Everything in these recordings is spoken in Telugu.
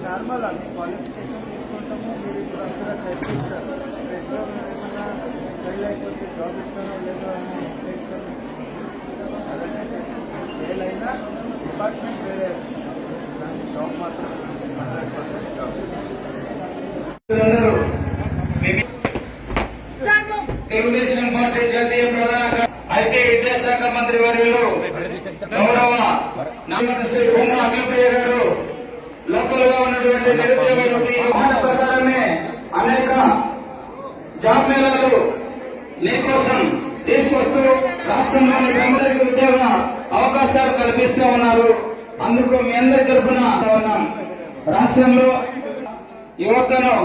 నార్మల్ అన్ని క్వాలిఫికేషన్ తీసుకుంటాము. మీరు ఇప్పుడు అందరూ టెస్ట్ చేస్తారు. టెస్ట్లో ఏమన్నా ఫెయిల్ అయిపోతే జాబ్ ఇస్తారో లేదో అని టెన్షన్. అలాగే ఫెయిల్ అయినా డిపార్ట్మెంట్ వేరే, జాబ్ మాత్రం 100% జాబ్. తెలుగుదేశం పార్టీ జాతీయ ప్రధాన ఐటీ విద్యాశాఖ మంత్రి వర్యులు గౌరవ శ్రీ భూమా అఖిలప్రియ గారు లోకల్ గా ఉన్నటువంటి నిరుద్యోగ మాట ప్రకారమే అనేక జాబ్ మేళాలు నీకోసం తీసుకొస్తూ రాష్ట్రంలోని ప్రముఖులకు ఉద్యోగ అవకాశాలు కల్పిస్తూ ఉన్నారు. అందుకు మీ అందరి తరఫున ఉన్నాం. రాష్ట్రంలో యువతను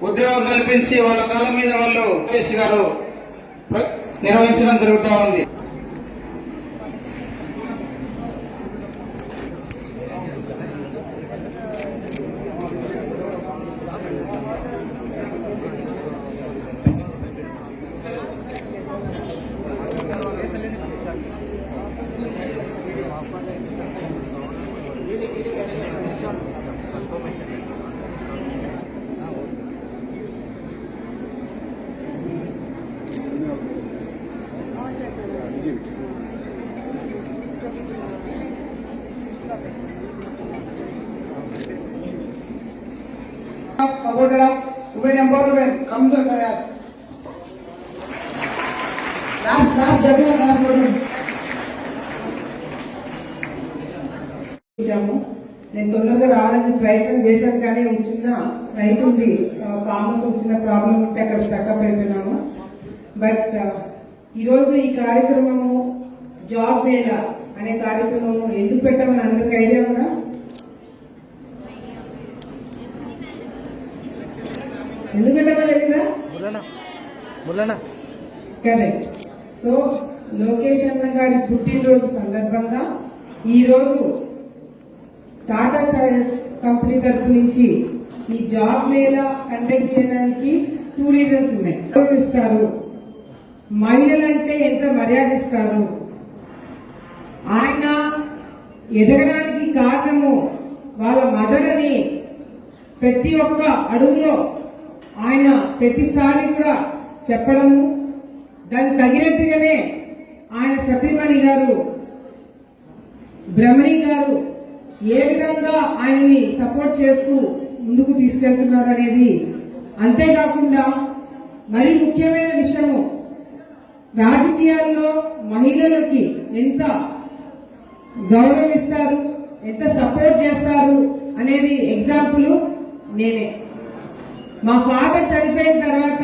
ఉద్యోగం కల్పించి వాళ్ళ కాళ్ళ మీద వాళ్ళు గారు నిర్వహించడం జరుగుతూ ఉంది. Supported up women empowerment. Come to class. Last judging class voting. నేను తొందరగా రావడానికి ప్రయత్నం చేశాను, కానీ చిన్న రైతులది ఫార్మర్స్ చిన్న ప్రాబ్లం ఉంటే అక్కడ స్టక్అప్ అయిపోయినాము. బట్ ఈరోజు ఈ కార్యక్రమము జాబ్ మేళా అనే కార్యక్రమము ఎందుకు పెట్టామని అందరికి ఐడియా ఉందా? ఎందుకు పెట్టమలేదా? కరెక్ట్. సో లోకేష్ అన్న గారి పుట్టినరోజు సందర్భంగా ఈరోజు టాటా కంపెనీ తరఫు నుంచి ఈ జాబ్ మేళా కండక్ట్ చేయడానికి 2 రీజన్స్ ఉన్నాయి. గౌరవిస్తారు, మహిళలంటే ఎంత మర్యాదిస్తారు, ఆయన ఎదగడానికి కారణము వాళ్ళ మదర్ అని ప్రతి ఒక్క అడుగులో ఆయన ప్రతిసారి కూడా చెప్పడము, దానికి తగినట్టుగానే ఆయన సతీమణి గారు బ్రహ్మణి గారు ఏ విధంగా ఆయనని సపోర్ట్ చేస్తూ ముందుకు తీసుకెళ్తున్నారు అనేది. అంతేకాకుండా మరి ముఖ్యమైన విషయము, రాజకీయాల్లో మహిళలకి ఎంత గౌరవిస్తారు, ఎంత సపోర్ట్ చేస్తారు అనేది ఎగ్జాంపుల్ నేనే. మా ఫాదర్ చనిపోయిన తర్వాత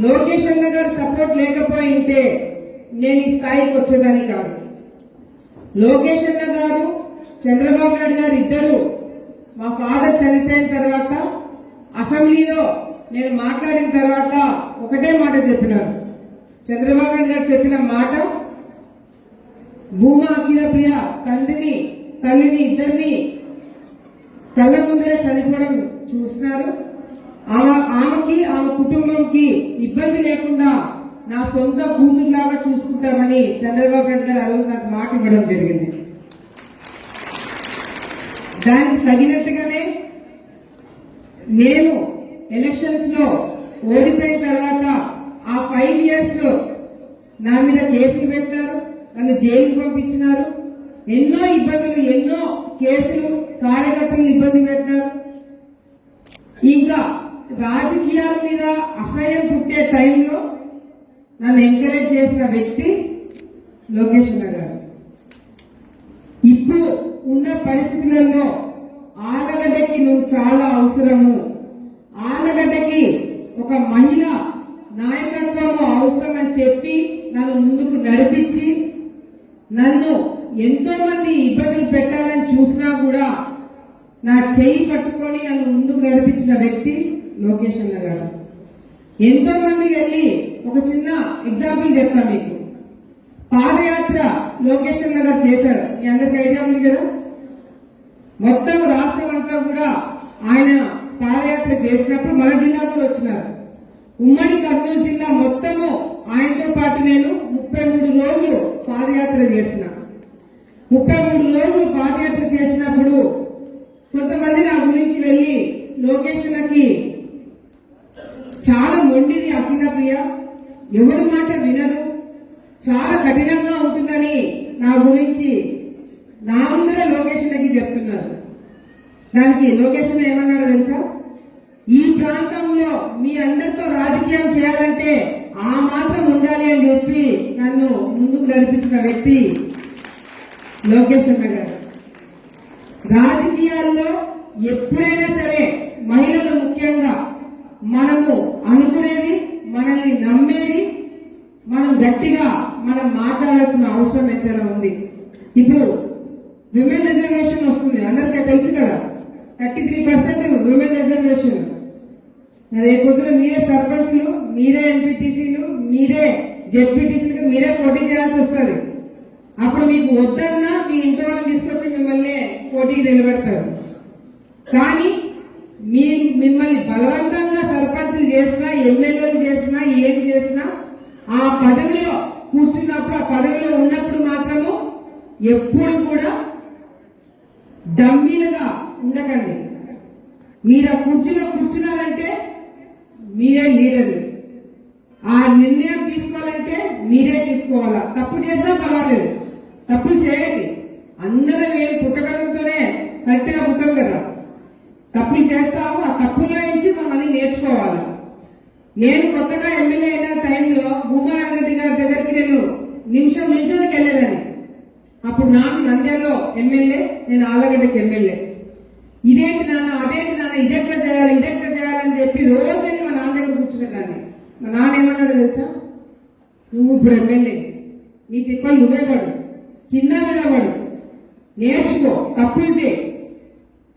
లోకేష్ అన్న గారు సపోర్ట్ లేకపోయింటే నేను ఈ స్థాయికి వచ్చేదాన్ని కాదు. లోకేష్ అన్న గారు, చంద్రబాబు నాయుడు గారు ఇద్దరు మా ఫాదర్ చనిపోయిన తర్వాత అసెంబ్లీలో నేను మాట్లాడిన తర్వాత ఒకటే మాట చెప్పినారు. చంద్రబాబు నాయుడు గారు చెప్పిన మాట, భూమా అఖిలప్రియ తండ్రిని తల్లిని ఇద్దరిని కళ్ళ ముందరే చనిపోవడం చూస్తున్నారు, ఆమెకి ఆమె కుటుంబంకి ఇబ్బంది లేకుండా నా సొంత కూతురులాగా చూసుకుంటామని చంద్రబాబు నాయుడు గారు ఆ రోజు నాకు మాట ఇవ్వడం జరిగింది. దానికి తగినట్టుగానే నేను ఎలక్షన్స్ లో ఓడిపోయిన తర్వాత ఆ 5 years నా మీద కేసులు పెట్టారు, నన్ను జైలుకు పంపించినారు, ఎన్నో ఇబ్బందులు, ఎన్నో కేసులు కార్యకర్తలను ఇబ్బంది పెట్టినారు. ఇంకా రాజకీయాల మీద అసహ్యం పుట్టే టైంలో నన్ను ఎంకరేజ్ చేసిన వ్యక్తి లోకేష్ అన్న గారు. ఇప్పుడు ఉన్న పరిస్థితులలో ఆలగడ్డకి నువ్వు చాలా అవసరము, ఆలగడ్డకి ఒక మహిళ నాయకత్వము అవసరం అని చెప్పి నన్ను ముందుకు నడిపించి, నన్ను ఎంతో మంది ఇబ్బందులు పెట్టాలని చూసినా కూడా నా చెయ్యి పట్టుకొని నన్ను ముందుకు నడిపించిన వ్యక్తి లోకేష్ అన్న గారు. ఎంతో మంది వెళ్ళి ఒక చిన్న ఎగ్జాంపుల్ చెప్తా మీకు. పాదయాత్ర లోకేష్ అన్న గారు చేశారు, మీ అందరికి ఐడియా ఉంది కదా. మొత్తం రాష్ట్రం అంతా కూడా ఆయన పాదయాత్ర చేసినప్పుడు మన జిల్లా కూడా వచ్చినారు. ఉమ్మడి కర్నూలు జిల్లా మొత్తము ఆయనతో పాటు నేను 33 రోజులు పాదయాత్ర చేసిన. 33 రోజులు పాదయాత్ర చేసినప్పుడు కొంతమంది నా గురించి వెళ్ళి లోకేష్ అన్నకి చాలా మొండిది అఖిల ప్రియ, ఎవరి మాట వినదు, చాలా కఠినంగా ఉంటుందని నా గురించి నా ముందర లోకేష్ అన్నకి చెప్తున్నారు. దానికి లోకేష్ అన్న ఏమన్నారో తెలుసా? ఈ ప్రాంతంలో మీ అందరితో రాజకీయం చేయాలంటే ఆ మాత్రం ఉండాలి అని చెప్పి నన్ను ముందుకు నడిపించిన వ్యక్తి లోకేష్ అన్న గారు. రాజకీయాల్లో ఎప్పుడైనా సరే మహిళలు ముఖ్యంగా మనము అనుకునేది, మనల్ని నమ్మేది, మనం గట్టిగా మనం మాట్లాడాల్సిన అవసరం ఎంతైనా ఉంది. ఇప్పుడు విమెన్ రిజర్వేషన్ వస్తుంది, అందరికీ తెలుసు కదా. 33% విమెన్ రిజర్వేషన్. రేపొద్దున మీరే సర్పంచ్లు, మీరే ఎంపీటీసీలు, మీరే జెడ్పీటీసీలు మీరే పోటీ చేయాల్సి వస్తుంది. అప్పుడు మీకు వద్దన్నా మీ ఇంటి వాళ్ళని తీసుకొచ్చి మిమ్మల్ని పోటీకి నిలబెడతారు. కానీ మిమ్మల్ని బలవంతంగా సర్పంచ్లు చేసినా, ఎమ్మెల్యేలు చేసినా, ఏం చేసినా ఆ పదవిలో కూర్చున్నప్పుడు, ఆ పదవిలో ఉన్నప్పుడు మాత్రము ఎప్పుడు కూడా డమ్మీలుగా ఉండకండి. మీరు ఆ కుర్చీలో కూర్చున్నారంటే మీరే లీడర్లు. ఆ నిర్ణయం తీసుకోవాలంటే మీరే తీసుకోవాలా. తప్పు చేసినా పర్వాలేదు, తప్పులు చేయండి. అందరం ఏం పుట్టడంతోనే కరెక్ట్గా పుట్టాం కదా. తప్పులు చేస్తాము, ఆ తప్పుల్లో నుంచి మనం అన్ని నేర్చుకోవాలి. నేను కొత్తగా ఎమ్మెల్యే అయిన టైంలో భూమారెడ్డి గారి దగ్గరికి నేను నిమిషానికి వెళ్ళేదాన్ని. అప్పుడు నాకు నంద్యాలలో ఎమ్మెల్యే, నేను ఆలగడ్డకి ఎమ్మెల్యే. ఇదేంటి నాన్న, అదేంటి నాన్న, ఇదెట్లా చేయాలి, ఇదెట్లా చేయాలని చెప్పి రోజు మా నాన్న దగ్గర కూర్చునేదాన్ని. మా నాన్న ఏమన్నాడు తెలుసా? నువ్వు ఇప్పుడు ఎమ్మెల్యే, నీ తిప్పలు నువ్వే పడు, కింద మీద పడు, నేర్చుకో, తప్పులు చేయి,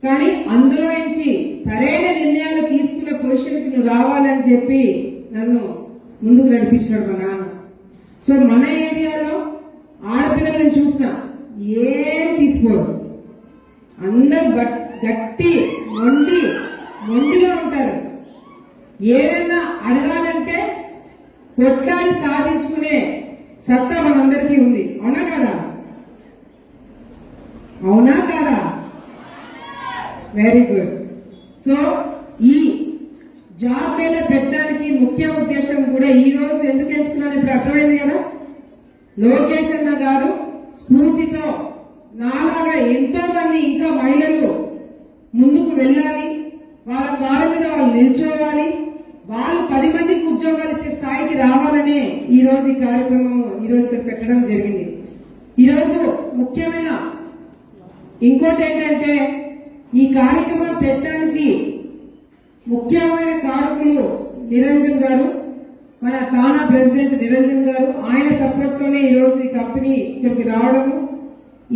కానీ అందులో నుంచి సరైన నిర్ణయాలు తీసుకునే పొజిషన్కి నువ్వు రావాలని చెప్పి నన్ను ముందుకు నడిపించినాడు మా నాన్న. సో మన ఏరియాలో ఆడపిల్లలను చూసినా ఏం తీసుకోరు, అందరు గట్టి మొండిగా ఉంటారు. ఏదన్నా అడగాలంటే కొట్లాడి సాధించుకునే సత్తా మనందరికీ ఉంది. అవునా కాదా? అవునా కాదా? Very good. సో ఈ జాబ్ మీద పెట్టడానికి ముఖ్య ఉద్దేశం కూడా ఈ రోజు ఎందుకు ఎంచుకున్నాను ఇప్పుడు అర్థమైంది కదా. లోకేష్ అన్న గారు స్ఫూర్తితో నాలాగా ఎంతో మంది ఇంకా మహిళలు ముందుకు వెళ్ళాలి, వాళ్ళ కాళ్ళ మీద వాళ్ళు నిల్చోవాలి, వాళ్ళు 10 మందికి ఉద్యోగాలు ఇచ్చే స్థాయికి రావాలనే ఈ రోజు ఈ కార్యక్రమం ఈ రోజు ఇక్కడ పెట్టడం జరిగింది. ఈరోజు ముఖ్యమైన ఇంకోటి ఏంటంటే ఈ కార్యక్రమం పెట్టడానికి ముఖ్యమైన కారకులు నిరంజన్ గారు, మన తానా ప్రెసిడెంట్ నిరంజన్ గారు. ఆయన సపోర్ట్ తోనే ఈ రోజు ఈ కంపెనీ ఇక్కడికి రావడము,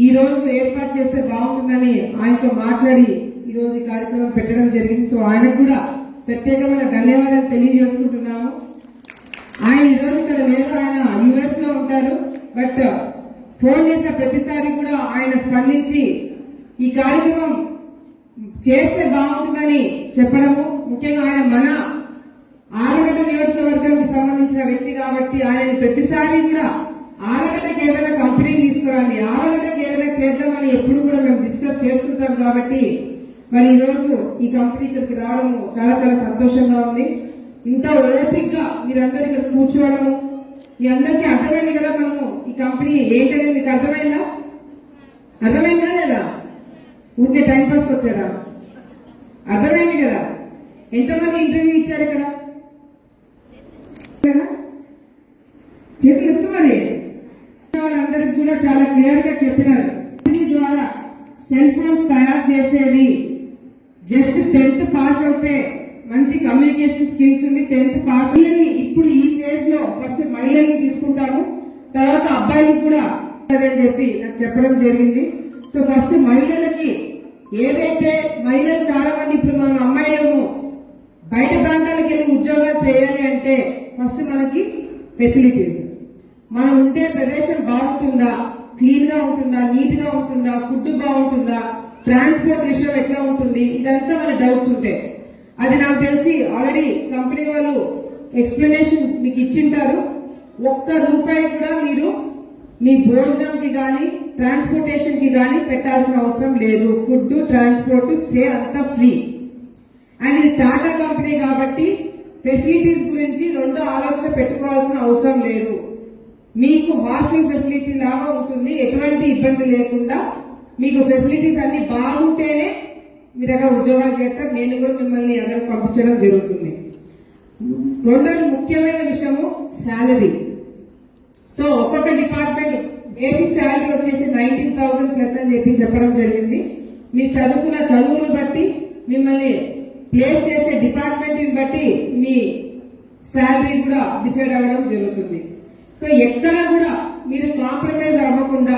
ఈ రోజు ఏర్పాటు చేస్తే బాగుంటుందని ఆయనతో మాట్లాడి ఈ రోజు ఈ కార్యక్రమం పెట్టడం జరిగింది. సో ఆయనకు కూడా ప్రత్యేకమైన ధన్యవాదాలు తెలియజేసుకుంటున్నాము. ఆయన ఈ రోజు ఇక్కడ లేరు, ఆయన యుఎస్ లో ఉంటారు. బట్ ఫోన్ చేసిన ప్రతిసారి కూడా ఆయన స్పందించి ఈ కార్యక్రమం చేస్తే బాగుంటుందని చెప్పడము. ముఖ్యంగా ఆయన మన ఆలగడ్డ నియోజకవర్గానికి సంబంధించిన వ్యక్తి కాబట్టి ఆయన ప్రతిసారి కూడా ఆలగడ్డకి ఏదైనా కంపెనీ తీసుకురాలి, ఆలగడ్డకి ఏదైనా చేద్దామని ఎప్పుడు కూడా మేము డిస్కస్ చేస్తుంటాం. కాబట్టి మరి ఈ రోజు ఈ కంపెనీ ఇక్కడికి రావడము చాలా చాలా సంతోషంగా ఉంది. ఇంత ఓపిక్గా మీరందరూ ఇక్కడ కూర్చోవడము, మీ అందరికీ అర్థమైంది కదా. మనము ఈ కంపెనీ ఏంటనేది మీకు అర్థమైందా లేదా? ఊరికే టైం పాస్కి వచ్చారా? అర్థమైంది కదా? ఎంతమంది ఇంటర్వ్యూ ఇచ్చారు ఇక్కడ? చేతులు ఎత్తు మరి. వాళ్ళందరికీ కూడా చాలా క్లియర్ గా చెప్పినారు. కంపెనీ ద్వారా సెల్ ఫోన్స్ తయారు చేసేది జస్ట్ 10th పాస్ అవుతే మంచి కమ్యూనికేషన్ స్కిల్స్ ఉండి 10th పాస్ ఇప్పుడు ఈ ఫేజ్ లో ఫస్ట్ మహిళల్ని తీసుకుంటాము, తర్వాత అబ్బాయిలకు కూడా అని చెప్పి నాకు చెప్పడం జరిగింది. సో ఫస్ట్ మహిళలకి ఏదైతే మహిళలు చాలా మంది ఇప్పుడు మనం అమ్మాయిలను బయట ప్రాంతాలకు వెళ్ళి ఉద్యోగాలు చేయాలి అంటే ఫస్ట్ మనకి ఫెసిలిటీస్, మనం ఉండే ప్రదేశం బాగుంటుందా, క్లీన్ గా ఉంటుందా, నీట్ గా ఉంటుందా, ఫుడ్ బాగుంటుందా, ట్రాన్స్పోర్ట్ విషయం ఎట్లా ఉంటుంది, ఇదంతా మన డౌట్స్ ఉంటాయి. అది నాకు తెలిసి ఆల్రెడీ కంపెనీ వాళ్ళు ఎక్స్ప్లెనేషన్ మీకు ఇచ్చింటారు. ఒక్క రూపాయి కూడా మీరు మీ భోజనంకి కానీ ట్రాన్స్పోర్టేషన్ కి కానీ పెట్టాల్సిన అవసరం లేదు. ఫుడ్, ట్రాన్స్పోర్ట్, స్టే అంతా ఫ్రీ. అండ్ ఇది టాటా కంపెనీ కాబట్టి ఫెసిలిటీస్ గురించి రెండో ఆలోచన పెట్టుకోవాల్సిన అవసరం లేదు. మీకు హాస్టల్ ఫెసిలిటీ లాగా ఉంటుంది, ఎటువంటి ఇబ్బంది లేకుండా మీకు ఫెసిలిటీస్ అన్ని బాగుంటేనే మీరు అక్కడ ఉద్యోగాలు చేస్తారు. నేను కూడా మిమ్మల్ని అక్కడికి పంపించడం జరుగుతుంది. రెండోది ముఖ్యమైన విషయము శాలరీ. సో ఒక్కొక్క డిపార్ట్మెంట్ బేసిక్ శాలరీ వచ్చేసి 19,000 ప్లస్ అని చెప్పి చెప్పడం జరిగింది. మీరు చదువుకున్న చదువును బట్టి మిమ్మల్ని ప్లేస్ చేసే డిపార్ట్మెంట్ బట్టి మీ శాలరీ కూడా డిసైడ్ అవ్వడం జరుగుతుంది. సో ఎక్కడ కూడా మీరు కాంప్రమైజ్ అవ్వకుండా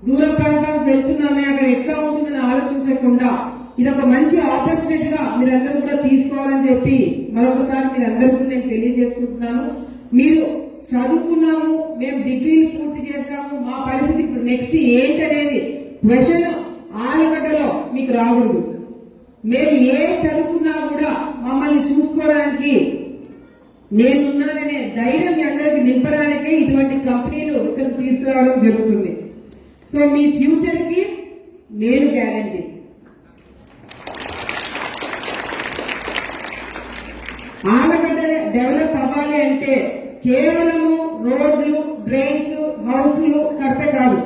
దూర ప్రాంతానికి వెళ్తున్నామే అక్కడ ఎట్లా ఉంటుందని ఆలోచించకుండా ఇది ఒక మంచి ఆపర్చునిటీగా మీరందరూ కూడా తీసుకోవాలని చెప్పి మరొకసారి మీరందరికీ నేను తెలియజేసుకుంటున్నాను. మీరు చదువుకున్నాము, మేము డిగ్రీలు పూర్తి చేస్తాము, మా పరిస్థితి ఇప్పుడు నెక్స్ట్ ఏంటనేది క్వశ్చన్ ఆలుగడ్డలో మీకు రాకూడదు. మేము ఏ చదువుకున్నా కూడా మమ్మల్ని చూసుకోవడానికి నేనున్నాననే ధైర్యం మీ అందరికి నింపడానికే ఇటువంటి కంపెనీలు ఇక్కడ తీసుకురావడం జరుగుతుంది. సో మీ ఫ్యూచర్ కి నేను గ్యారంటీ. ఆలగడ్డ డెవలప్ అవ్వాలి అంటే కేవలము రోడ్లు, డ్రైన్స్, హౌస్లు కడితే కాదు.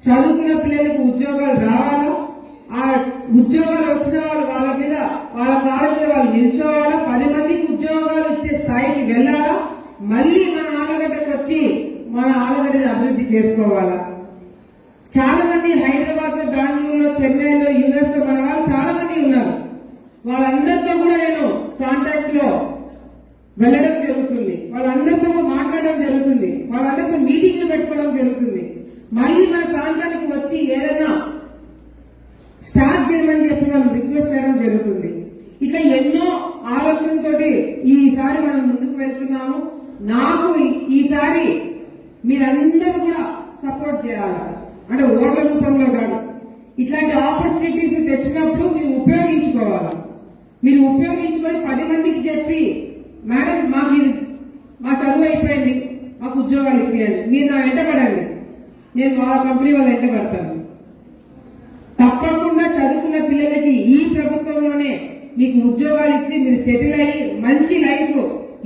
చదువుకున్న పిల్లలకు ఉద్యోగాలు రావాలా, ఆ ఉద్యోగాలు వచ్చిన వాళ్ళు వాళ్ళ మీద వాళ్ళ కాళ్ళ మీద వాళ్ళు నిల్చోవాలా, 10 మందికి ఉద్యోగాలు ఇచ్చే స్థాయికి వెళ్ళాలా, మళ్ళీ మన ఆలగడ్డకు వచ్చి మన ఆలగడ్డని అభివృద్ధి చేసుకోవాలా. చాలా మంది హైదరాబాద్ లో, బెంగళూరులో, చెన్నైలో, యుఎస్ లో మన వాళ్ళు చాలా మంది ఉన్నారు. వాళ్ళందరితో కూడా నేను కాంటాక్ట్ లో వెళ్ళడం జరుగుతుంది, వాళ్ళందరితో మాట్లాడడం జరుగుతుంది, వాళ్ళందరితో మీటింగ్లు పెట్టుకోవడం జరుగుతుంది. మళ్ళీ మన ప్రాంతానికి వచ్చి ఏదైనా స్టార్ట్ చేయమని చెప్పి మనం రిక్వెస్ట్ చేయడం జరుగుతుంది. ఇట్లా ఎన్నో ఆలోచనతోటి ఈసారి మనం ముందుకు వెళ్తున్నాము. నాకు ఈసారి మీరందరూ కూడా సపోర్ట్ చేయాలి, అంటే ఓట్ల రూపంలో కాదు. ఇట్లాంటి ఆపర్చునిటీస్ తెచ్చినప్పుడు మీరు ఉపయోగించుకోవాలి. మీరు ఉపయోగించుకొని 10 మందికి చెప్పి మేడం మా చదువు అయిపోయింది, మాకు ఉద్యోగాలు ఇప్పియండి, మీరు నా వెంట పడండి, నేను మా కంపెనీ వాళ్ళ వెంట పడతాను. తప్పకుండా చదువుకున్న పిల్లలకి ఈ ప్రభుత్వంలోనే మీకు ఉద్యోగాలు ఇచ్చి మీరు సెటిల్ అయ్యి మంచి లైఫ్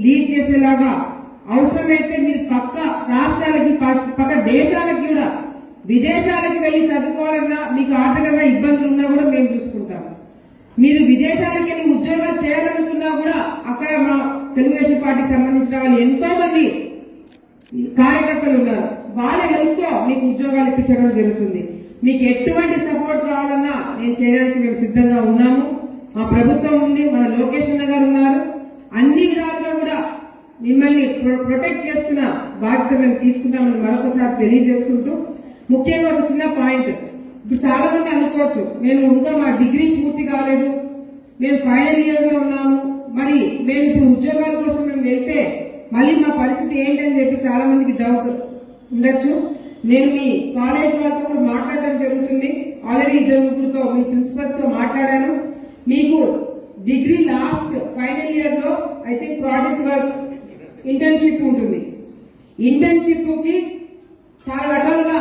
లీడ్ చేసేలాగా, అవసరమైతే మీరు పక్క రాష్ట్రాలకి, పక్క దేశాలకి కూడా, విదేశాలకు వెళ్లి చదువుకోవాలన్నా మీకు ఆర్థికంగా ఇబ్బందులు ఉన్నా కూడా మేము చూసుకుంటాం. మీరు విదేశాలకు వెళ్లి ఉద్యోగాలు చేయాలనుకున్నా కూడా అక్కడ మా తెలుగుదేశం పార్టీకి సంబంధించిన వాళ్ళు ఎంతో మంది కార్యకర్తలు ఉన్నారు. వాళ్ళ హెల్ప్ తో మీకు ఉద్యోగాలు ఇప్పించడం జరుగుతుంది. మీకు ఎటువంటి సపోర్ట్ కావాలన్నా నేను చేయడానికి మేము సిద్ధంగా ఉన్నాము. మా ప్రభుత్వం ఉంది, మన లోకేష్ అన్న గారు ఉన్నారు. అన్ని విధాలుగా కూడా మిమ్మల్ని ప్రొటెక్ట్ చేసుకున్న బాధ్యత మేము తీసుకుంటామని మరొకసారి తెలియజేసుకుంటూ, ముఖ్యంగా ఒక చిన్న పాయింట్. ఇప్పుడు చాలా మంది అనుకోవచ్చు, మేము ఇంకా మా డిగ్రీ పూర్తి కాలేదు, మేము ఫైనల్ ఇయర్ లో ఉన్నాము, మరి మేము ఇప్పుడు ఉద్యోగాల కోసం మేము వెళ్తే మళ్ళీ మా పరిస్థితి ఏంటని చెప్పి చాలా మందికి డౌట్ ఉండొచ్చు. నేను మీ కాలేజ్ వాళ్ళతో కూడా మాట్లాడడం జరుగుతుంది. ఆల్రెడీ 2-3తో మీ ప్రిన్సిపల్స్ తో మాట్లాడాను. మీకు డిగ్రీ లాస్ట్ ఫైనల్ ఇయర్ లో I think project work, internship ఉంటుంది. ఇంటర్న్షిప్ కి చాలా రకాలుగా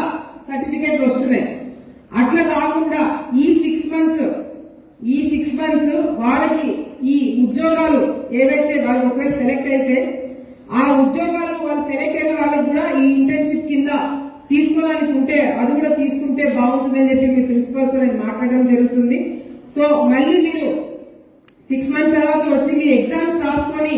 సర్టిఫికేట్లు వస్తున్నాయి. అట్లా కాకుండా ఈ 6 మంత్స్ వాళ్ళకి ఈ ఉద్యోగాలు ఏవైతే వాళ్ళు ఒకవేళ సెలెక్ట్ అయితే ఆ ఉద్యోగాలు వాళ్ళు సెలెక్ట్ అయిన వాళ్ళకి కూడా ఈ ఇంటర్న్షిప్ కింద తీసుకోవడానికి ఉంటే అది కూడా తీసుకుంటే బాగుంటుందని చెప్పి మీ ప్రిన్సిపల్స్ నేను మాట్లాడడం జరుగుతుంది. సో మళ్ళీ మీరు 6 months తర్వాత వచ్చి మీ ఎగ్జామ్స్ రాసుకొని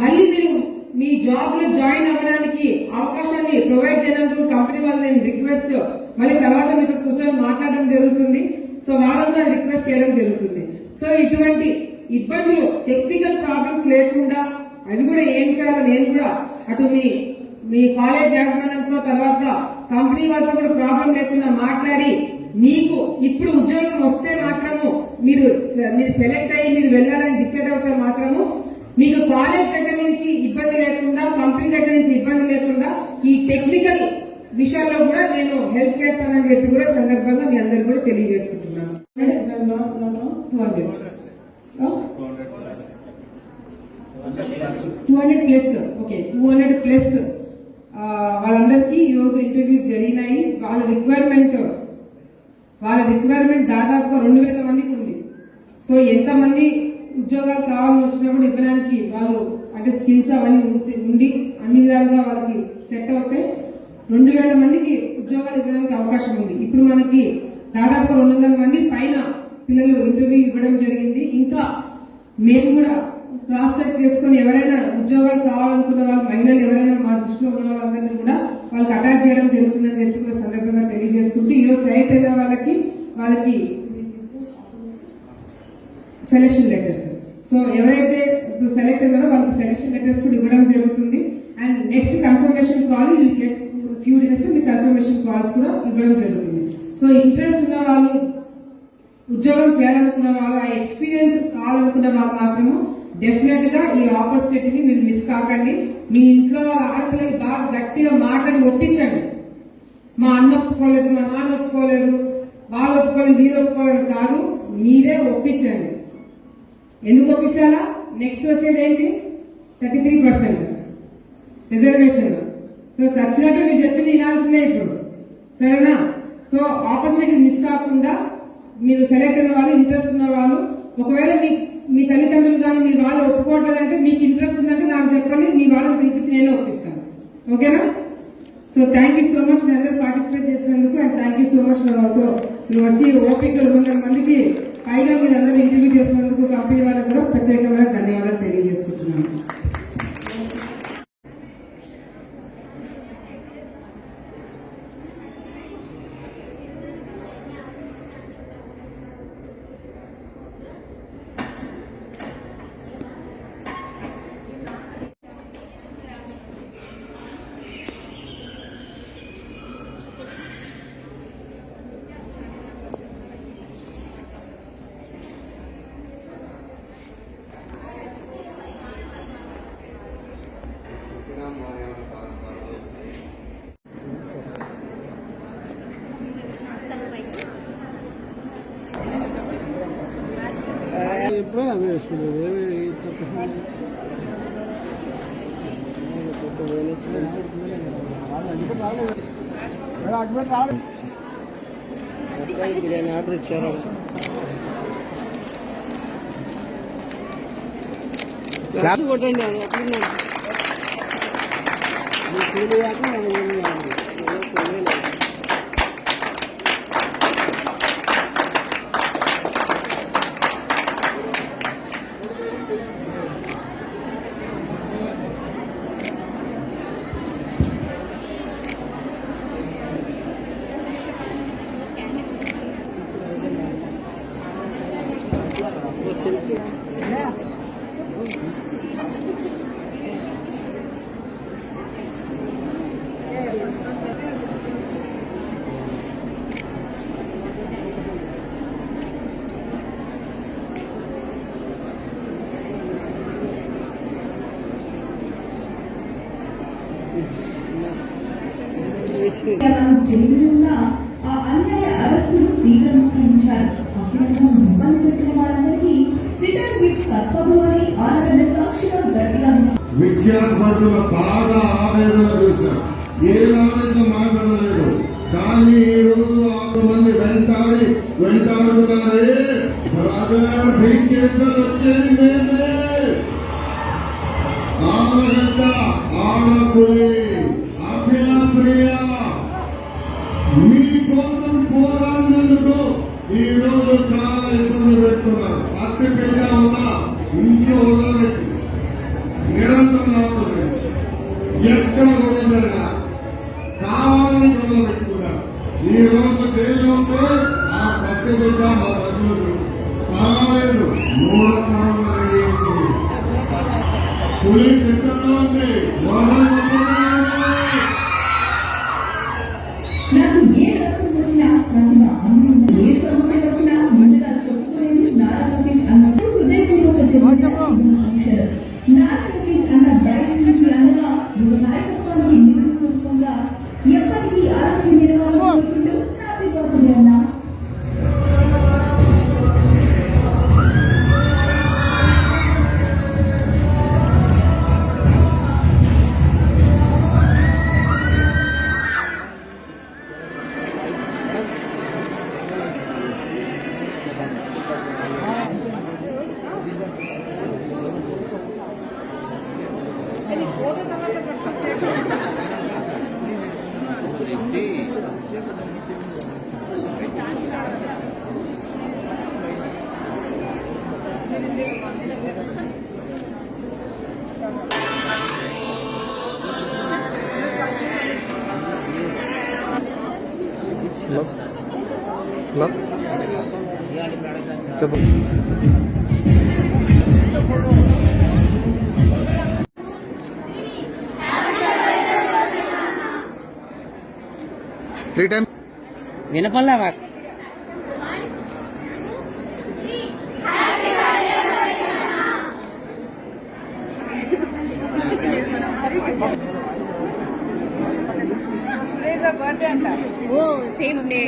మళ్ళీ మీరు మీ జాబ్ లో జాయిన్ అవ్వడానికి అవకాశాన్ని ప్రొవైడ్ చేయడానికి కంపెనీ వాళ్ళు నేను రిక్వెస్ట్ మళ్ళీ తర్వాత మీతో కూర్చొని మాట్లాడడం జరుగుతుంది. సో వాళ్ళని రిక్వెస్ట్ చేయడం జరుగుతుంది. సో ఇటువంటి ఇబ్బందులు టెక్నికల్ ప్రాబ్లమ్స్ లేకుండా అవి కూడా ఏం చేయాలో నేను కూడా అటు మీ కాలేజ్ యాజమాన్యంతో తర్వాత కంపెనీ వాళ్ళతో కూడా ప్రాబ్లం లేకుండా మాట్లాడి మీకు ఇప్పుడు ఉద్యోగం వస్తే మాత్రము మీరు సెలెక్ట్ అయ్యి మీరు వెళ్ళాలని డిసైడ్ అవుతే మాత్రము మీకు కాలేజ్ దగ్గర నుంచి ఇబ్బంది లేకుండా కంపెనీ దగ్గర నుంచి ఇబ్బంది లేకుండా ఈ టెక్నికల్ విషయాల్లో కూడా నేను హెల్ప్ చేస్తానని చెప్పి కూడా సందర్భంగా మీ అందరికి కూడా తెలియజేసుకుంటున్నాను. 200+ ఓకే 200+ వాళ్ళందరికీ ఈరోజు ఇంటర్వ్యూస్ జరిగినాయి. వాళ్ళ రిక్వైర్మెంట్ దాదాపుగా 2000 మందికి ఉంది. సో ఎంతమంది ఉద్యోగాలు కావాలని వచ్చినప్పుడు ఇవ్వడానికి వాళ్ళు అంటే స్కిల్స్ అవన్నీ ఉండి అన్ని విధాలుగా వాళ్ళకి సెట్ అవుతే 2000 మందికి ఉద్యోగాలు ఇవ్వడానికి అవకాశం ఉంది. ఇప్పుడు మనకి దాదాపు 200 మంది పైన పిల్లలు ఇంటర్వ్యూ ఇవ్వడం జరిగింది. ఇంకా మేము కూడా క్రాస్ చెక్ చేసుకుని ఎవరైనా ఉద్యోగాలు కావాలనుకున్న వాళ్ళు మహిళలు ఎవరైనా మా దృష్టిలో ఉన్న వాళ్ళందరినీ కూడా వాళ్ళకి అటాచ్ చేయడం జరుగుతుందని చెప్పి కూడా సందర్భంగా తెలియజేసుకుంటూ ఈరోజు సెలెక్ట్ అయిన వాళ్ళకి సెలక్షన్ లెటర్స్. సో ఎవరైతే ఇప్పుడు సెలెక్ట్ అయ్యారో వాళ్ళకి సెలక్షన్ లెటర్స్ కూడా ఇవ్వడం జరుగుతుంది. And next confirmation call few days me confirmation calls కూడా ఇవ్వడం జరుగుతుంది. సో ఇంట్రెస్ట్ ఉన్న వాళ్ళు ఉద్యోగం చేయాలనుకున్న వాళ్ళు ఆ ఎక్స్పీరియన్స్ కావాలనుకున్న వాళ్ళు మాత్రము డెఫినెట్ గా ఈ ఆపర్చునిటీని మీరు మిస్ కాకండి. మీ ఇంట్లో ఆడపిల్లలు బాగా గట్టిగా మాట్లాడి ఒప్పించండి. మా అన్న ఒప్పుకోలేదు, మా నాన్న ఒప్పుకోలేదు, వాళ్ళు ఒప్పుకోలేదు, వీరు ఒప్పుకోలేదు కాదు, మీరే ఒప్పించండి. ఎందుకు ఒప్పించాలా? నెక్స్ట్ వచ్చేది ఏంటి? 33% రిజర్వేషన్. సో చచ్చినట్టు మీరు చెప్పింది వినాల్సిందే ఇప్పుడు, సరేనా? సో ఆపర్చునిటీ మిస్ కాకుండా మీరు సెలెక్ట్ అయిన వాళ్ళు, ఇంట్రెస్ట్ ఉన్న వాళ్ళు, ఒకవేళ మీ తల్లిదండ్రులు కానీ మీ వాళ్ళు ఒప్పుకోవట్లేదంటే మీకు ఇంట్రెస్ట్ ఉందంటే నాకు చెప్పండి, మీ వాళ్ళని పిలిపించి నేను ఒప్పిస్తాను. ఓకేనా? So thank you so much మీ అందరూ పార్టిసిపేట్ చేసినందుకు. And thank you so much also మీరు వచ్చి ఓపిక 200 మందికి పైగా మీరు అందరూ ఇంటర్వ్యూ చేసినందుకు కంపెనీ వాళ్ళకు కూడా ప్రత్యేకమైన ధన్యవాదాలు తెలియజేసుకుంటున్నాను. ఎప్పుడైనా వేసుకునేది బిర్యానీ ఆర్డర్ ఇచ్చారు. కొట్టండి అది ఎట్లున్నాడు సెల్ఫీ జైలున్న ఆ అన్యాయ అరెస్టును తీవ్రంగా ఖండించారు. అభ్యర్థులను ఇబ్బంది పెట్టిన వారందరికీ రిటర్న్ విత్ తప్పదు అని ఆనగడ్డ సాక్షిగా గట్టిగా విద్యార్థుల బాగా ఆవేదన చూశారు. ఏ నాలుగు మాట్లాడలేదు. కానీ ఈ రోజు 6 మంది వెంటాడుతున్నారే బ్రదర్ వచ్చేది మేమే. ఆనగడ్డ ఆడపులి అఖిల ప్రియ మీకోసం పోరాడినందుకు ఈ రోజు చాలా ఇబ్బందులు పెడుతున్నారు. అతి బిడ్డ ఉన్నా ఇంట్లో వదలబెట్టి నిరంతరం రావుతుంది. ఎక్కడ వదలగా కావాలని గొడవ పెట్టుకున్నారు. ఈ రోజు జైలు ఉంటే ఆ పసి బిడ్డ మా బతులు పర్వాలేదు మూఢకాలంలో రెడీ అవుతుంది. పోలీస్ ఎక్కడో ఉంది నాకు ఏ కష్టం వచ్చినా ప్రతిభ అమ్మ ఏ సమస్య వచ్చినా ముందుగా చెప్పుకునేది నారా లోకేష్ అన్నట్టు హృదయపూర్వక చెప్పారు. నారా లోకేష్ అన్న ధైర్యానికి అనగా యువ నాయకత్వానికి నిరూపంగా ఎప్పటికీ ఆరోగ్య నిర్వహణ కోరుకుంటూ హ్యాపీ బర్త్డే అన్నా. చెప్పు. వినపల్లా బర్త్డే అంట. ఓ సేమ్ డే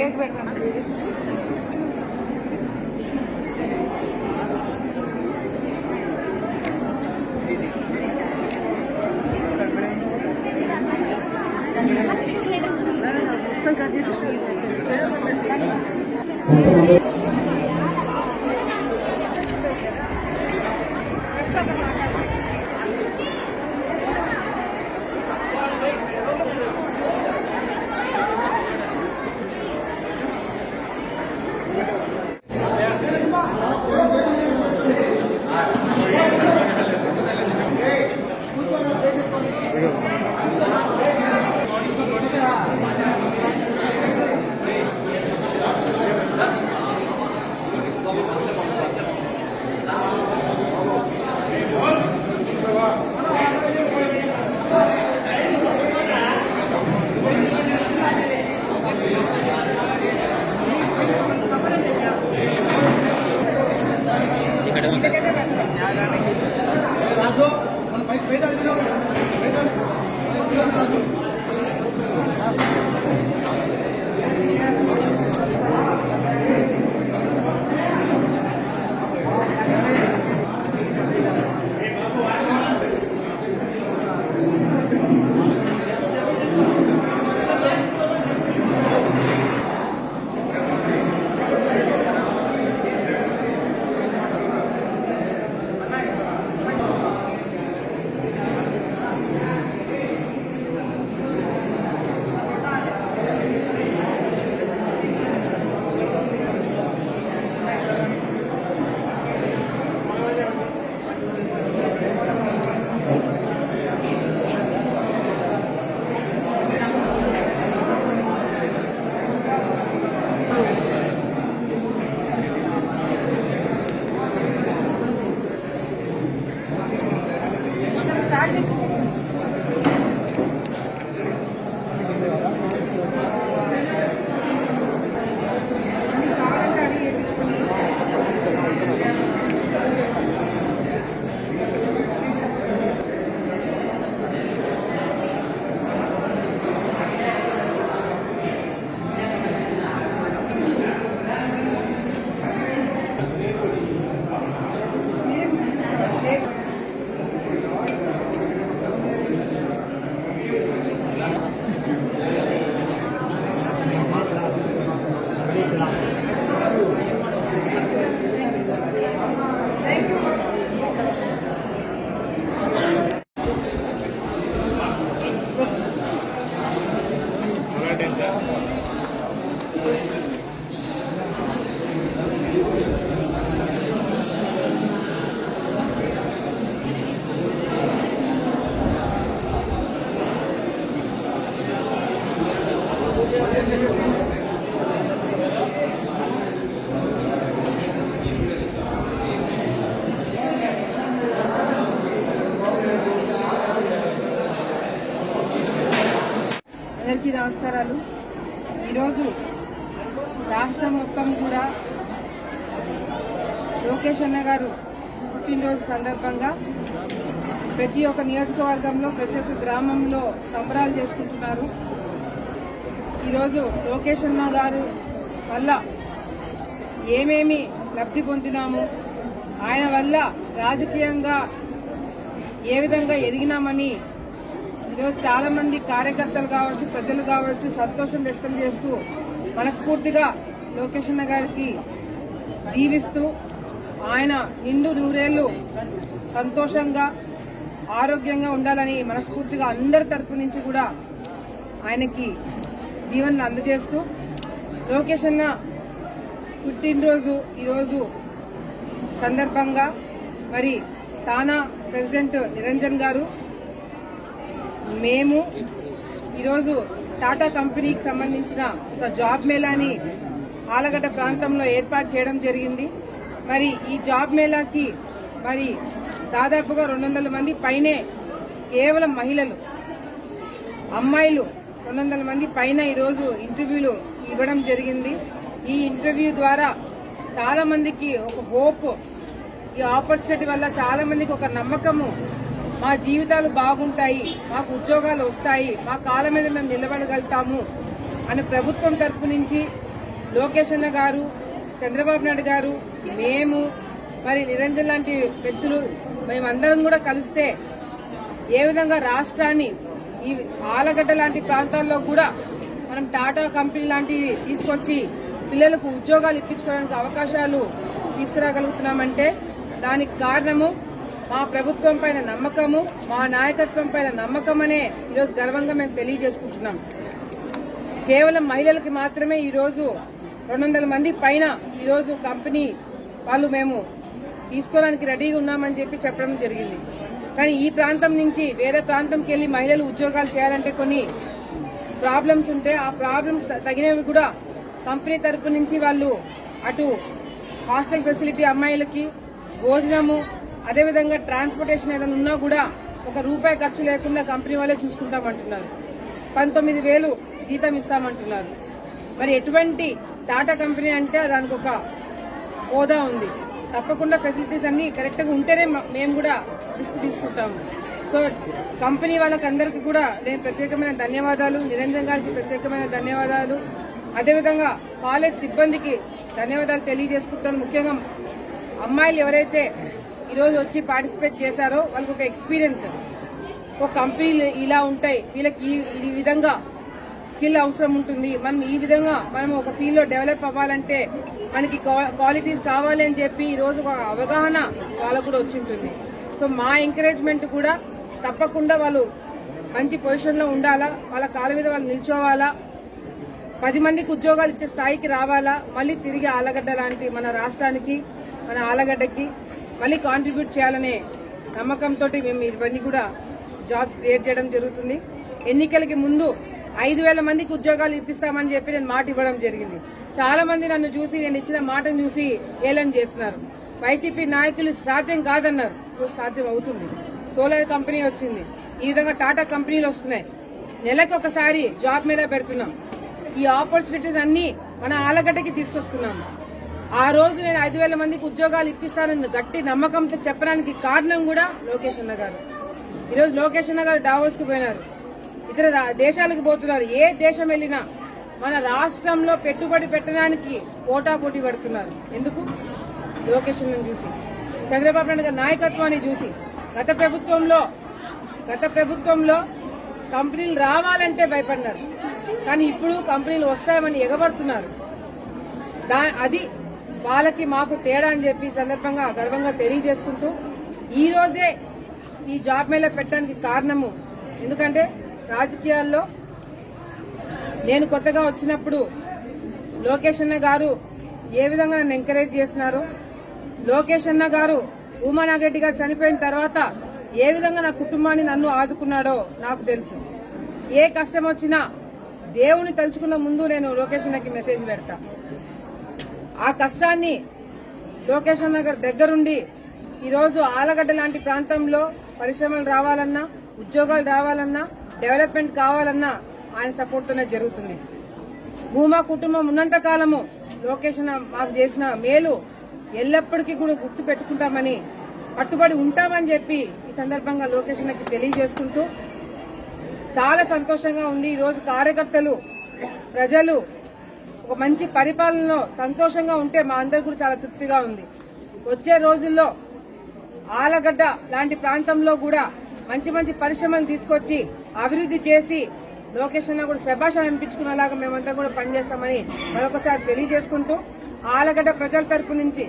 నమస్కారాలు. ఈరోజు రాష్ట్రం మొత్తం కూడా లోకేష్ అన్న గారు పుట్టినరోజు సందర్భంగా ప్రతి ఒక్క నియోజకవర్గంలో ప్రతి ఒక్క గ్రామంలో సంబరాలు చేసుకుంటున్నారు. ఈరోజు లోకేష్ అన్న గారు వల్ల ఏమేమి లబ్ధి పొందినాము, ఆయన వల్ల రాజకీయంగా ఏ విధంగా ఎదిగినామని ఈరోజు చాలా మంది కార్యకర్తలు కావచ్చు, ప్రజలు కావచ్చు సంతోషం వ్యక్తం చేస్తూ మనస్ఫూర్తిగా లోకేష్ అన్న గారికి దీవిస్తూ ఆయన నిండు నూరేళ్లు సంతోషంగా ఆరోగ్యంగా ఉండాలని మనస్ఫూర్తిగా అందరి తరపు నుంచి కూడా ఆయనకి దీవెనలు అందజేస్తూ లోకేష్ అన్న పుట్టినరోజు ఈరోజు సందర్భంగా మరి తానా ప్రెసిడెంట్ నిరంజన్ గారు, మేము ఈరోజు టాటా కంపెనీకి సంబంధించిన ఒక జాబ్ మేళాని ఆలగడ్డ ప్రాంతంలో ఏర్పాటు చేయడం జరిగింది. మరి ఈ జాబ్ మేళాకి మరి దాదాపుగా 200 మంది పైనే కేవలం మహిళలు, అమ్మాయిలు 200 మంది పైన ఈరోజు ఇంటర్వ్యూలు ఇవ్వడం జరిగింది. ఈ ఇంటర్వ్యూ ద్వారా చాలా మందికి ఒక హోప్, ఈ ఆపర్చునిటీ వల్ల చాలా మందికి ఒక నమ్మకము, మా జీవితాలు బాగుంటాయి, మాకు ఉద్యోగాలు వస్తాయి, మా కాళ్ళ మీద మేము నిలబడగలుగుతాము అని ప్రభుత్వం తరపు నుంచి లోకేష్ అన్న గారు, చంద్రబాబు నాయుడు గారు, మేము మరి నిరంజన్ లాంటి వ్యక్తులు మేమందరం కూడా కలిస్తే ఏ విధంగా రాష్ట్రాన్ని ఈ ఆలగడ్డ లాంటి ప్రాంతాల్లో కూడా మనం టాటా కంపెనీ లాంటివి తీసుకొచ్చి పిల్లలకు ఉద్యోగాలు ఇప్పించుకోవడానికి అవకాశాలు తీసుకురాగలుగుతున్నామంటే దానికి కారణము మా ప్రభుత్వం పైన నమ్మకము, మా నాయకత్వం పైన నమ్మకం అనే ఈరోజు గర్వంగా మేము తెలియజేసుకుంటున్నాం. కేవలం మహిళలకి మాత్రమే ఈరోజు 200 మంది పైన ఈరోజు కంపెనీ వాళ్ళు మేము తీసుకోవడానికి రెడీగా ఉన్నామని చెప్పడం జరిగింది. కానీ ఈ ప్రాంతం నుంచి వేరే ప్రాంతంకి వెళ్లి మహిళలు ఉద్యోగాలు చేయాలంటే కొన్ని ప్రాబ్లమ్స్ ఉంటే ఆ ప్రాబ్లమ్స్ తగినవి కూడా కంపెనీ తరపు నుంచి వాళ్ళు అటు హాస్టల్ ఫెసిలిటీ అమ్మాయిలకి, భోజనము, అదేవిధంగా ట్రాన్స్పోర్టేషన్ ఏదైనా ఉన్నా కూడా ₹1 ఖర్చు లేకుండా కంపెనీ వాళ్ళే చూసుకుంటామంటున్నారు. 19,000 జీతం ఇస్తామంటున్నారు. మరి ఎటువంటి టాటా కంపెనీ అంటే దానికి ఒక హోదా ఉంది. తప్పకుండా ఫెసిలిటీస్ అన్ని కరెక్ట్గా ఉంటేనే మేము కూడా రిస్క్ తీసుకుంటాము. సో కంపెనీ వాళ్ళకందరికీ కూడా నేను ప్రత్యేకమైన ధన్యవాదాలు, నిరంజన్ గారికి ప్రత్యేకమైన ధన్యవాదాలు, అదేవిధంగా కాలేజ్ సిబ్బందికి ధన్యవాదాలు తెలియజేసుకుంటాను. ముఖ్యంగా అమ్మాయిలు ఎవరైతే ఈరోజు వచ్చి పార్టిసిపేట్ చేశారో వాళ్ళకి ఒక ఎక్స్పీరియన్స్, ఒక కంపెనీలు ఇలా ఉంటాయి, వీళ్ళకి ఈ విధంగా స్కిల్ అవసరం ఉంటుంది, మనం ఈ విధంగా మనం ఒక ఫీల్డ్ లో డెవలప్ అవ్వాలంటే మనకి క్వాలిటీస్ కావాలి అని చెప్పి ఈరోజు ఒక అవగాహన వాళ్ళకు కూడా వచ్చి ఉంటుంది. సో మా ఎంకరేజ్మెంట్ కూడా తప్పకుండా వాళ్ళు మంచి పొజిషన్ లో ఉండాలా, వాళ్ళ కాళ్ళ మీద వాళ్ళు నిల్చోవాలా, 10 మందికి ఉద్యోగాలు ఇచ్చే స్థాయికి రావాలా, మళ్ళీ తిరిగి ఆలగడ్డ లాంటి మన రాష్ట్రానికి, మన ఆలగడ్డకి మళ్ళీ కాంట్రిబ్యూట్ చేయాలనే నమ్మకంతో మేము ఇవన్నీ కూడా జాబ్స్ క్రియేట్ చేయడం జరుగుతుంది. ఎన్నికలకి ముందు 5,000 మందికి ఉద్యోగాలు ఇప్పిస్తామని చెప్పి నేను మాట ఇవ్వడం జరిగింది. చాలా మంది నన్ను చూసి, నేను ఇచ్చిన మాటను చూసి ఏలం చేస్తున్నారు. వైసీపీ నాయకులు సాధ్యం కాదన్నారు, ఇప్పుడు సాధ్యం అవుతుంది. సోలార్ కంపెనీ వచ్చింది, ఈ విధంగా టాటా కంపెనీలు వస్తున్నాయి, నెలకు ఒకసారి జాబ్ మీద పెడుతున్నాం. ఈ ఆపర్చునిటీస్ అన్ని మన ఆలగడ్డకి తీసుకొస్తున్నాము. ఆ రోజు నేను 5,000 మందికి ఉద్యోగాలు ఇప్పిస్తానని గట్టి నమ్మకంతో చెప్పడానికి కారణం కూడా లోకేష్ అన్న గారు. ఈరోజు లోకేష్ అన్న గారు డావోస్ కు పోయినారు, ఇతర దేశాలకు పోతున్నారు. ఏ దేశం వెళ్లినా మన రాష్ట్రంలో పెట్టుబడి పెట్టడానికి పోటాపోటీ పడుతున్నారు. ఎందుకు? లోకేష్ అన్నను చూసి, చంద్రబాబు నాయుడు గారి నాయకత్వాన్ని చూసి. గత ప్రభుత్వంలో కంపెనీలు రావాలంటే భయపడినారు, కానీ ఇప్పుడు కంపెనీలు వస్తాయని ఎగబడుతున్నారు. అది వాళ్ళకి మాకు తేడా అని చెప్పి సందర్భంగా గర్వంగా తెలియజేసుకుంటూ ఈ రోజే ఈ జాబ్ మేళా పెట్టడానికి కారణము, ఎందుకంటే రాజకీయాల్లో నేను కొత్తగా వచ్చినప్పుడు లోకేష్ అన్న గారు ఏ విధంగా నన్ను ఎంకరేజ్ చేసినారో, లోకేష్ అన్న గారు ఉమా నాగరెడ్డి గారు చనిపోయిన తర్వాత ఏ విధంగా నా కుటుంబాన్ని నన్ను ఆదుకున్నాడో నాకు తెలుసు. ఏ కష్టం వచ్చినా దేవుని తలుచుకున్న ముందు నేను లోకేష్ అన్నకి మెసేజ్ పెడతా. ఆ కష్టాన్ని లోకేష్ అన్న గారి దగ్గరుండి ఈరోజు ఆలగడ్డ లాంటి ప్రాంతంలో పరిశ్రమలు రావాలన్నా, ఉద్యోగాలు రావాలన్నా, డెవలప్మెంట్ కావాలన్నా ఆయన సపోర్ట్ తోనే జరుగుతుంది. భూమా కుటుంబం ఉన్నంత కాలము లోకేష్ అన్న మాకు చేసిన మేలు ఎల్లప్పటికీ కూడా గుర్తు పెట్టుకుంటామని కట్టుబడి ఉంటామని చెప్పి ఈ సందర్భంగా లోకేష్ అన్నకి తెలియజేసుకుంటూ చాలా సంతోషంగా ఉంది. ఈ రోజు కార్యకర్తలు ప్రజలు ఒక మంచి పరిపాలనలో సంతోషంగా ఉంటే మా అందరికి కూడా చాలా తృప్తిగా ఉంది. వచ్చే రోజుల్లో ఆలగడ్డ లాంటి ప్రాంతంలో కూడా మంచి మంచి పరిశ్రమలు తీసుకొచ్చి అభివృద్ధి చేసి లోకేష్ అన్న కూడా శభాష అనిపించుకునేలాగా మేమంతా కూడా పనిచేస్తామని మరొకసారి తెలియజేసుకుంటూ ఆలగడ్డ ప్రజల తరపు నుంచి,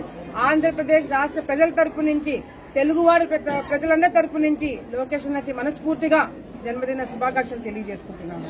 ఆంధ్రప్రదేశ్ రాష్ట్ర ప్రజల తరపు నుంచి, తెలుగువారి ప్రజలందరి తరపు నుంచి లోకేష్ అన్నకి మనస్ఫూర్తిగా జన్మదిన శుభాకాంక్షలు తెలియజేసుకుంటున్నాను.